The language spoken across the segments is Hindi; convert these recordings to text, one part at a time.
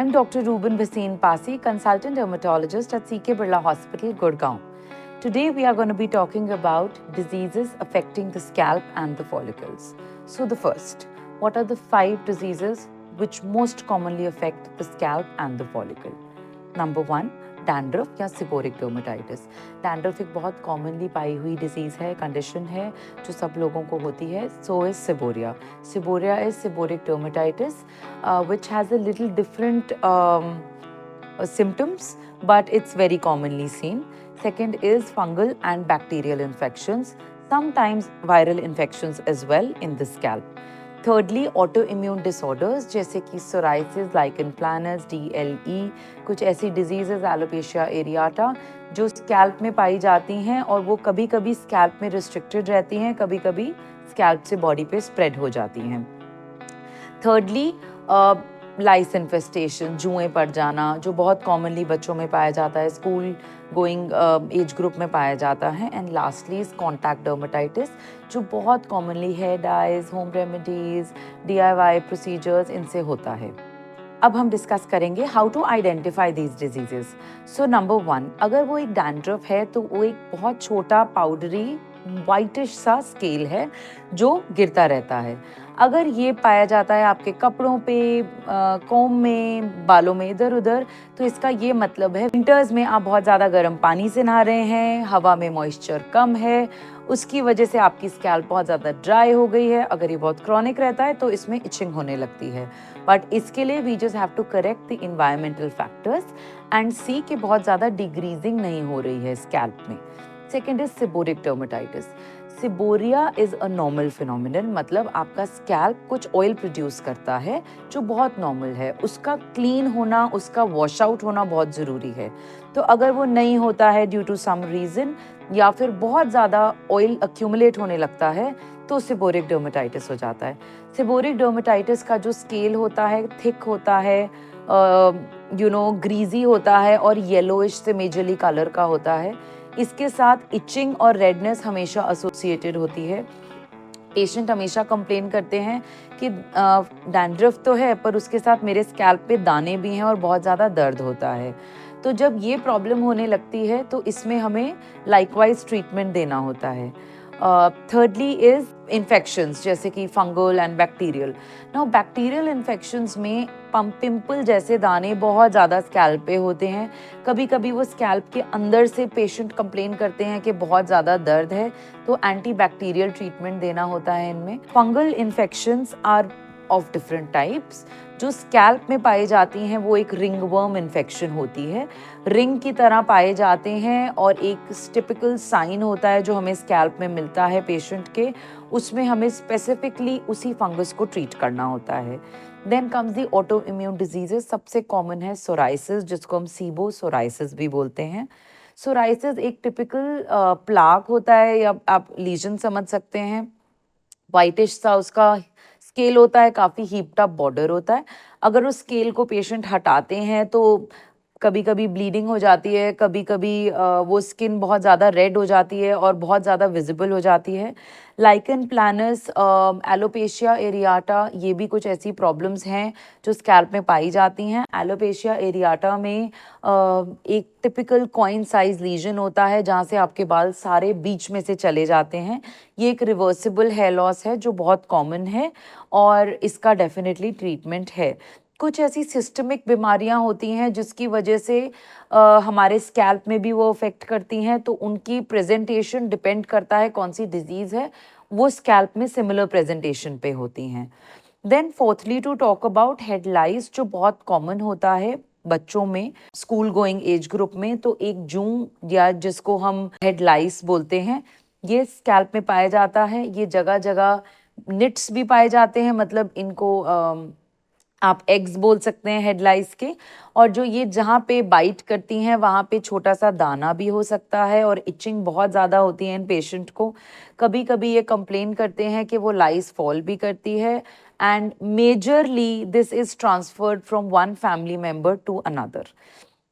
I'm Dr. Ruben Bhasin Pasi, consultant dermatologist at CK Birla Hospital, Gurgaon. Today we are going to be talking about diseases affecting the scalp and the follicles. So the first, what are the 5 diseases which most commonly affect the scalp and the follicle? Number 1, dandruff या सिबोरिक डर्मेटाइटिस। डैंड्रफ एक बहुत कॉमनली पाई हुई डिजीज़ है, कंडीशन है जो सब लोगों को होती है। So is seborrhoea. Seborrhoea is seborrhoeic dermatitis which has a little different symptoms, but it's very commonly seen. Second is fungal and bacterial infections, sometimes viral infections as well in the scalp. Thirdly, autoimmune disorders जैसे कि psoriasis, lichen planus, DLE, कुछ ऐसी diseases, alopecia areata जो scalp में पाई जाती हैं और वो कभी कभी scalp में restricted रहती हैं, कभी कभी scalp से body पे spread हो जाती हैं. Thirdly, लाइस इन्फेस्टेशन, जुएं पड़ जाना, जो बहुत कॉमनली बच्चों में पाया जाता है, स्कूल गोइंग एज ग्रुप में पाया जाता है. And lastly is contact dermatitis जो बहुत commonly hair dyes, home remedies, DIY procedures इनसे होता है. अब हम डिस्कस करेंगे how to identify these diseases. So number 1, अगर वो एक डैंड्रफ है तो वो एक बहुत छोटा पाउडरी वाइटिश सा स्केल है जो गिरता रहता है. अगर ये पाया जाता है आपके कपड़ों पे, कोम में, बालों में, इधर उधर, तो इसका ये मतलब है विंटर्स में आप बहुत ज़्यादा गर्म पानी से नहा रहे हैं, हवा में मॉइस्चर कम है, उसकी वजह से आपकी स्कैल्प बहुत ज़्यादा ड्राई हो गई है. अगर ये बहुत क्रॉनिक रहता है तो इसमें इचिंग होने लगती है. बट इसके लिए we just have to correct the environmental factors and see कि बहुत ज़्यादा डिग्रीजिंग नहीं हो रही है स्कैल्प में. Second is seborrhoeic dermatitis. Seborrhoea is a normal phenomenon, मतलब आपका स्कैल्प कुछ ऑयल प्रोड्यूस करता है जो बहुत नॉर्मल है. उसका क्लीन होना, उसका वॉश आउट होना बहुत ज़रूरी है. तो अगर वो नहीं होता है ड्यू टू सम रीज़न या फिर बहुत ज़्यादा ऑयल अक्यूमुलेट होने लगता है तो सिबोरिक डर्मेटाइटिस हो जाता है. सिबोरिक डर्मेटाइटिस का जो स्केल होता है थिक होता है, ग्रीजी होता है और येलोइश से मेजरली कलर का होता है. इसके साथ इचिंग और रेडनेस हमेशा एसोसिएटेड होती है. पेशेंट हमेशा कंप्लेन करते हैं कि डैंड्रफ तो है पर उसके साथ मेरे स्कैल्प पे दाने भी हैं और बहुत ज़्यादा दर्द होता है. तो जब ये प्रॉब्लम होने लगती है तो इसमें हमें लाइकवाइज ट्रीटमेंट देना होता है. थर्डली इज इन्फेक्शंस जैसे कि fungal and bacterial. Now bacterial infections में पिंपल जैसे दाने बहुत ज़्यादा स्कैल्प पे होते हैं. कभी कभी वो स्कैल्प के अंदर से पेशेंट कंप्लेन करते हैं कि बहुत ज़्यादा दर्द है, तो एंटी बैक्टीरियल ट्रीटमेंट देना होता है इनमें. Fungal infections are of different types. जो स्कैल्प में पाई जाती हैं वो एक रिंगवर्म इन्फेक्शन होती है, रिंग की तरह पाए जाते हैं और एक टिपिकल साइन होता है जो हमें स्कैल्प में मिलता है पेशेंट के. उसमें हमें स्पेसिफिकली उसी फंगस को ट्रीट करना होता है. Then comes the auto immune diseases. सबसे कॉमन है सोराइसिस जिसको हम सीबो सोराइसिस भी बोलते हैं. सोराइसिस एक टिपिकल प्लाक होता है या आप लीजन समझ सकते हैं. वाइटिश सा उसका स्केल होता है, काफ़ी हीप्ड अप बॉर्डर होता है. अगर उस स्केल को पेशेंट हटाते हैं तो कभी कभी ब्लीडिंग हो जाती है, कभी कभी वो स्किन बहुत ज़्यादा रेड हो जाती है और बहुत ज़्यादा विजिबल हो जाती है. लाइकन प्लानस, एलोपेशिया एरियाटा, ये भी कुछ ऐसी प्रॉब्लम्स हैं जो स्कैल्प में पाई जाती हैं. एलोपेशिया एरियाटा में एक टिपिकल कॉइन साइज लीजन होता है जहाँ से आपके बाल सारे बीच में से चले जाते हैं. ये एक रिवर्सिबल हेयर लॉस है जो बहुत कॉमन है और इसका डेफिनेटली ट्रीटमेंट है. कुछ ऐसी सिस्टमिक बीमारियां होती हैं जिसकी वजह से हमारे स्कैल्प में भी वो अफेक्ट करती हैं, तो उनकी प्रेजेंटेशन डिपेंड करता है कौन सी डिजीज़ है, वो स्कैल्प में सिमिलर प्रेजेंटेशन पे होती हैं. Then fourthly to talk about head lice जो बहुत कॉमन होता है बच्चों में स्कूल गोइंग एज ग्रुप में. तो एक जूं या जिसको हम हेड लाइस बोलते हैं, ये स्कैल्प में पाया जाता है. ये जगह जगह निट्स भी पाए जाते हैं, मतलब इनको आप एग्स बोल सकते हैं हेड लाइस के. और जो ये जहाँ पे बाइट करती हैं वहाँ पे छोटा सा दाना भी हो सकता है और इचिंग बहुत ज़्यादा होती है इन पेशेंट को. कभी कभी ये कंप्लेन करते हैं कि वो लाइस फॉल भी करती है and majorly this is transferred from one family member to another.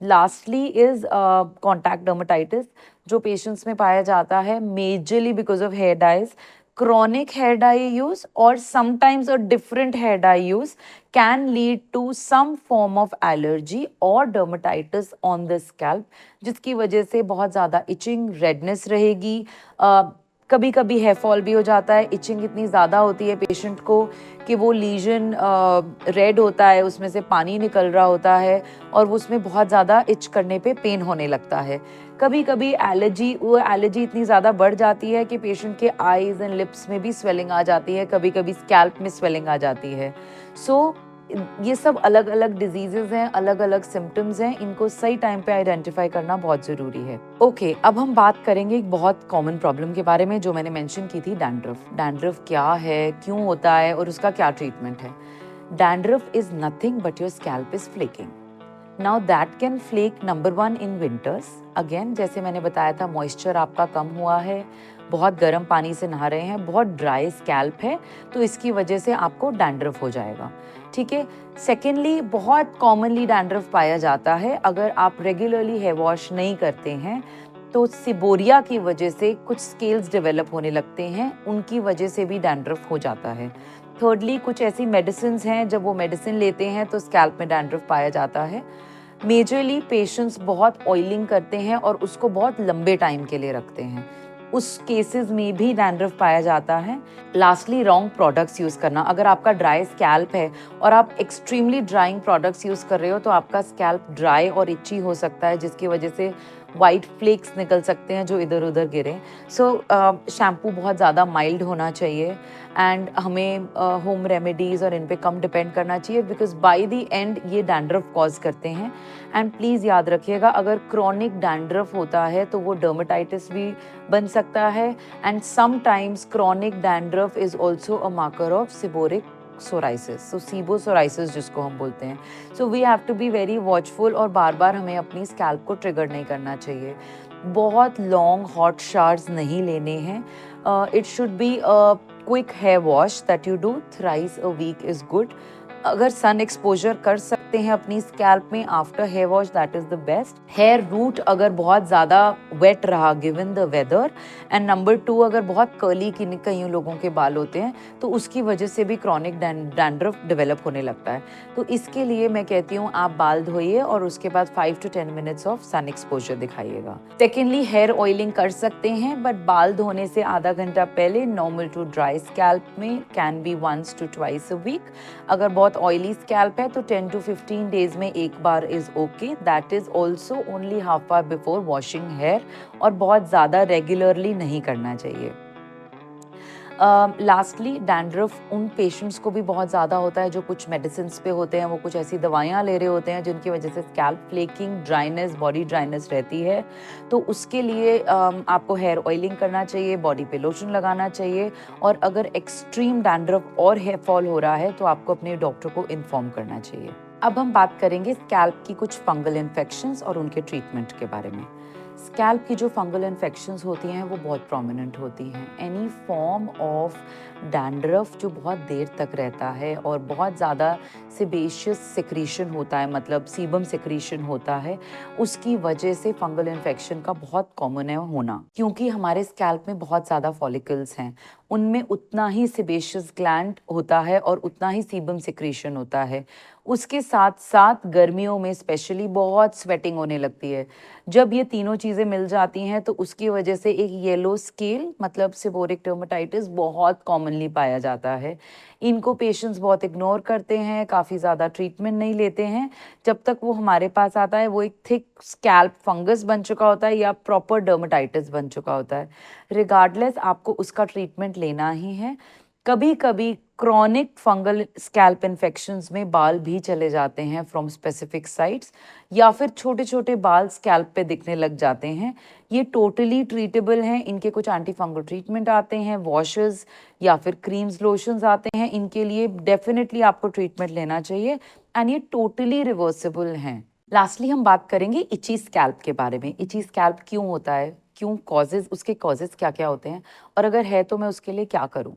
Lastly is contact dermatitis जो पेशेंट्स में पाया जाता है majorly because of hair dyes. chronic hair dye use or sometimes a different hair dye use can lead to some form of allergy or dermatitis on the scalp, जिसकी वजह से बहुत ज़्यादा itching, redness रहेगी। कभी कभी हेयर फॉल भी हो जाता है। इचिंग इतनी ज़्यादा होती है पेशेंट को कि वो लीजन रेड होता है, उसमें से पानी निकल रहा होता है और वो उसमें बहुत ज़्यादा इच करने पे पेन होने लगता है। कभी कभी एलर्जी इतनी ज़्यादा बढ़ जाती है कि पेशेंट के आईज एंड लिप्स में भी स्वेलिंग आ जाती है, कभी कभी स्कैल्प में स्वेलिंग आ जाती है। सो ये सब अलग अलग डिजीजेज हैं, अलग अलग सिम्टम्स हैं, इनको सही टाइम पे आइडेंटिफाई करना बहुत ज़रूरी है। ओके, अब हम बात करेंगे एक बहुत कॉमन प्रॉब्लम के बारे में जो मैंने मेंशन की थी, डैंड्रफ। डैंड्रफ क्या है, क्यों होता है और उसका क्या ट्रीटमेंट है? Dandruff is nothing but your scalp is flaking. Now that can flake number 1 in winters. Again जैसे मैंने बताया था, मॉइस्चर आपका कम हुआ है, बहुत गर्म पानी से नहा रहे हैं, बहुत ड्राई स्कैल्प है, तो इसकी वजह से आपको डैंड्रफ हो जाएगा। ठीक है। सेकेंडली, बहुत कॉमनली डैंड्रफ पाया जाता है अगर आप रेगुलरली हेयर वॉश नहीं करते हैं, तो सिबोरिया की वजह से कुछ स्केल्स डेवलप होने लगते हैं, उनकी वजह से भी डैंड्रफ हो जाता है। थर्डली, कुछ ऐसी मेडिसिन हैं, जब वो मेडिसिन लेते हैं तो स्कैल्प में डैंड्रफ पाया जाता है। मेजरली पेशेंट्स बहुत ऑयलिंग करते हैं और उसको बहुत लंबे टाइम के लिए रखते हैं, उस केसेस में भी डैंड्रफ पाया जाता है। लास्टली, रॉन्ग प्रोडक्ट्स यूज़ करना। अगर आपका ड्राई स्कैल्प है और आप एक्सट्रीमली ड्राइंग प्रोडक्ट्स यूज़ कर रहे हो तो आपका स्कैल्प ड्राई और इची हो सकता है, जिसकी वजह से वाइट फ्लेक्स निकल सकते हैं जो इधर उधर गिरे। सो शैम्पू बहुत ज़्यादा माइल्ड होना चाहिए एंड हमें होम रेमेडीज़ और इन पे कम डिपेंड करना चाहिए, बिकॉज बाय द एंड ये डैंड्रफ कॉज करते हैं। एंड प्लीज़ याद रखिएगा, अगर क्रॉनिक डैंड्रफ होता है तो वो डर्मेटाइटिस भी बन सकता है, and sometimes chronic dandruff is also a marker of seborrhoeic psoriasis, so sebopsoriasis जिसको हम बोलते हैं। So we have to be very watchful और बार बार हमें अपनी स्कैल्प को ट्रिगर नहीं करना चाहिए। बहुत लॉन्ग हॉट शावर्स नहीं लेने हैं। It should be a quick hair wash that you do thrice a week is good. अगर सन एक्सपोजर कर सकते हैं अपनी स्कैल्प में after hair wash, that is the best. Hair root अगर बहुत ज़्यादा वेट रहा given the weather, and number 2, अगर बहुत कर्ली कई लोगों के बाल होते हैं तो उसकी वजह से भी क्रॉनिक डैंड्रफ डेवलप होने लगता है। तो इसके लिए मैं कहती हूँ आप बाल धोइए और उसके बाद 5 to 10 minutes of sun exposure दिखाइएगा। सेकेंडली, हेयर ऑयलिंग कर सकते हैं, बट बाल धोने से आधा घंटा पहले नॉर्मल टू ड्राई स्कैल्प में can be 1 to 2 a week। अगर बहुत ऑयली स्कैल्प है तो 10 to 15 डेज में एक बार is okay. That is also only half hour before washing hair, और बहुत ज़्यादा रेगुलरली नहीं करना चाहिए। लास्टली, डैंड्रफ उन पेशेंट्स को भी बहुत ज़्यादा होता है जो कुछ मेडिसिन पे होते हैं, वो कुछ ऐसी दवाइयाँ ले रहे होते हैं जिनकी वजह से scalp flaking, dryness, body dryness रहती है। तो उसके लिए आपको हेयर ऑयलिंग करना चाहिए, बॉडी पे लोशन लगाना चाहिए, और अगर एक्सट्रीम डैंड्रफ और हेयर फॉल हो रहा है तो आपको अपने डॉक्टर को इन्फॉर्म करना चाहिए। अब हम बात करेंगे स्कैल्प की कुछ फंगल इन्फेक्शंस और उनके ट्रीटमेंट के बारे में। स्कैल्प की जो फंगल इन्फेक्शंस होती हैं वो बहुत प्रोमिनेंट होती हैं। एनी फॉर्म ऑफ डैंड्रफ जो बहुत देर तक रहता है और बहुत ज़्यादा सेबेशियस सिक्रीशन होता है, मतलब सीबम सिक्रीशन होता है, उसकी वजह से फंगल इन्फेक्शन का बहुत कॉमन है होना। क्योंकि हमारे स्कैल्प में बहुत ज़्यादा फॉलिकल्स हैं, उनमें उतना ही सेबेशियस ग्लैंड होता है और उतना ही सीबम सिक्रीशन होता है। उसके साथ साथ गर्मियों में स्पेशली बहुत स्वेटिंग होने लगती है। जब ये तीनों चीज़ें मिल जाती हैं तो उसकी वजह से एक येलो स्केल, मतलब सेबोरिक डर्मेटाइटिस, बहुत कॉमनली पाया जाता है। इनको पेशेंट्स बहुत इग्नोर करते हैं, काफ़ी ज़्यादा ट्रीटमेंट नहीं लेते हैं। जब तक वो हमारे पास आता है वो एक थिक स्कैल्प फंगस बन चुका होता है या प्रॉपर डर्मेटाइटिस बन चुका होता है। रिगार्डलेस आपको उसका ट्रीटमेंट लेना ही है। कभी कभी क्रॉनिक फंगल स्कैल्प इन्फेक्शंस में बाल भी चले जाते हैं फ्रॉम स्पेसिफिक साइट्स, या फिर छोटे छोटे बाल स्कैल्प पे दिखने लग जाते हैं। ये टोटली ट्रीटेबल हैं। इनके कुछ एंटी फंगल ट्रीटमेंट आते हैं, वॉशेस या फिर क्रीम्स, लोशंस आते हैं। इनके लिए डेफिनेटली आपको ट्रीटमेंट लेना चाहिए एंड ये टोटली रिवर्सिबल हैं। लास्टली हम बात करेंगे इची स्कैल्प के बारे में। इची स्कैल्प क्यों होता है, क्यों कॉजेज, उसके कॉजेज क्या क्या होते हैं, और अगर है तो मैं उसके लिए क्या करूं।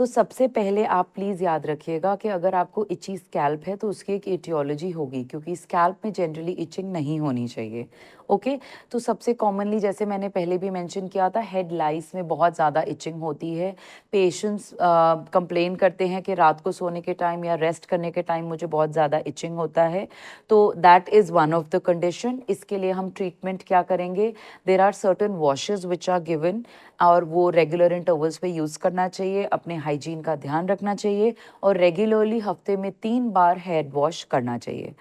तो सबसे पहले आप प्लीज़ याद रखिएगा कि अगर आपको इची स्कैल्प है तो उसकी एक एटियोलॉजी होगी, क्योंकि स्कैल्प में जनरली इचिंग नहीं होनी चाहिए। ओके, तो सबसे कॉमनली जैसे मैंने पहले भी मेंशन किया था, हेड लाइस में बहुत ज़्यादा इचिंग होती है। पेशेंट्स कंप्लेन करते हैं कि रात को सोने के टाइम या रेस्ट करने के टाइम मुझे बहुत ज़्यादा इचिंग होता है, तो that is one of the condition. इसके लिए हम ट्रीटमेंट क्या करेंगे, there are certain washes which are given, और वो रेगुलर इंटरवल्स पे यूज़ करना चाहिए, अपने हाइजीन का ध्यान रखना चाहिए, और रेगुलरली हफ्ते में 3 बार हेड वॉश करना चाहिए।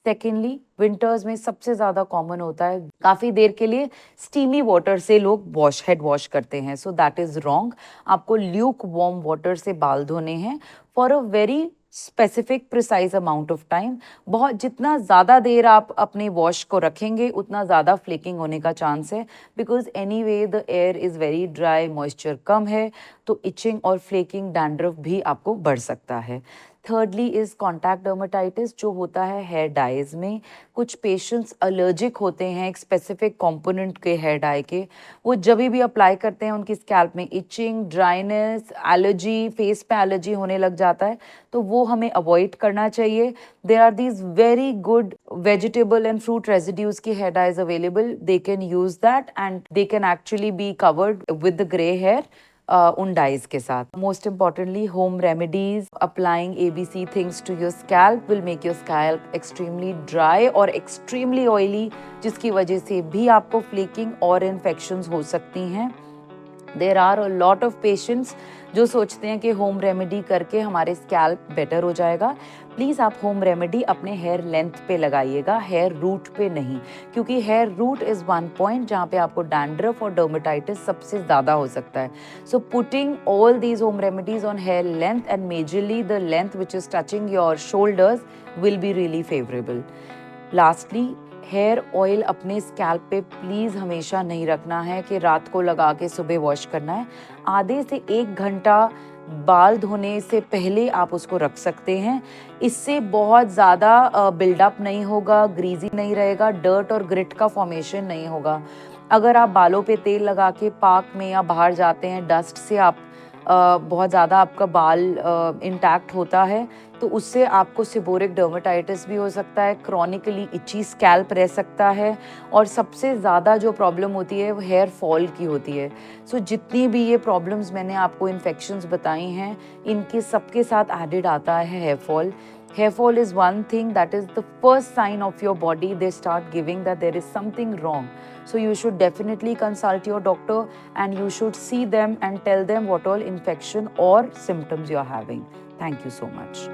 सेकेंडली, विंटर्स में सबसे ज़्यादा कॉमन होता है काफ़ी देर के लिए स्टीमी वाटर से लोग हेड वॉश करते हैं, सो दैट इज़ रॉन्ग। आपको ल्यूक वार्म वाटर से बाल धोने हैं for a very specific precise amount of time. बहुत जितना ज़्यादा देर आप अपने वॉश को रखेंगे उतना ज़्यादा फ्लेकिंग होने का चांस है, because anyway the air is very dry, moisture कम है, तो इचिंग और फ्लेकिंग, डैंड्रफ भी आपको बढ़ सकता है। थर्डली इज़ कॉन्टैक्ट डर्मेटाइटिस, जो होता है हेयर डाइज में। कुछ पेशेंट्स एलर्जिक होते हैं एक स्पेसिफिक कंपोनेंट के हेयर डाई के, वो जब भी अप्लाई करते हैं उनकी स्कैल्प में इचिंग, ड्राइनेस, एलर्जी, फेस पे एलर्जी होने लग जाता है, तो वो हमें अवॉइड करना चाहिए। There are these very good vegetable and fruit residues की hair dyes available, they can use that and they can actually be covered with the grey hair उन डाइज के साथ। Most importantly, home remedies, applying ABC things to your scalp will make your scalp extremely dry और एक्सट्रीमली ऑयली, जिसकी वजह से भी आपको फ्लेकिंग और इन्फेक्शंस हो सकती हैं। There are a lot of patients जो सोचते हैं कि होम रेमेडी करके हमारे स्कैल्प बेटर हो जाएगा। प्लीज़ आप होम रेमेडी अपने हेयर लेंथ पे लगाइएगा, हेयर रूट पे नहीं, क्योंकि hair root is one point जहाँ पे आपको डैंड्रफ और डर्मेटाइटिस सबसे ज़्यादा हो सकता है। So putting all these home remedies on hair length and majorly the length which is touching your shoulders will be really favourable. Lastly, hair oil अपने स्कैल्प पे प्लीज़ हमेशा नहीं रखना है कि रात को लगा के सुबह वॉश करना है। आधे से 1 घंटा बाल धोने से पहले आप उसको रख सकते हैं। इससे बहुत ज़्यादा बिल्डअप नहीं होगा, ग्रीजी नहीं रहेगा, डर्ट और ग्रिट का फॉर्मेशन नहीं होगा। अगर आप बालों पे तेल लगा के पार्क में या बाहर जाते हैं, डस्ट से आप बहुत ज़्यादा आपका बाल इंटैक्ट होता है, तो उससे आपको सेबोरिक डर्मेटाइटिस भी हो सकता है, क्रॉनिकली इची स्कैल्प रह सकता है, और सबसे ज़्यादा जो प्रॉब्लम होती है वो हेयर फॉल की होती है। सो जितनी भी ये प्रॉब्लम्स मैंने आपको इन्फेक्शंस बताई हैं, इनके सबके साथ एडेड आता है hair fall. Hair fall is one thing that is the first sign of your body. They start giving that there is something wrong. So you should definitely consult your doctor and you should see them and tell them what all infection or symptoms you are having. Thank you so much.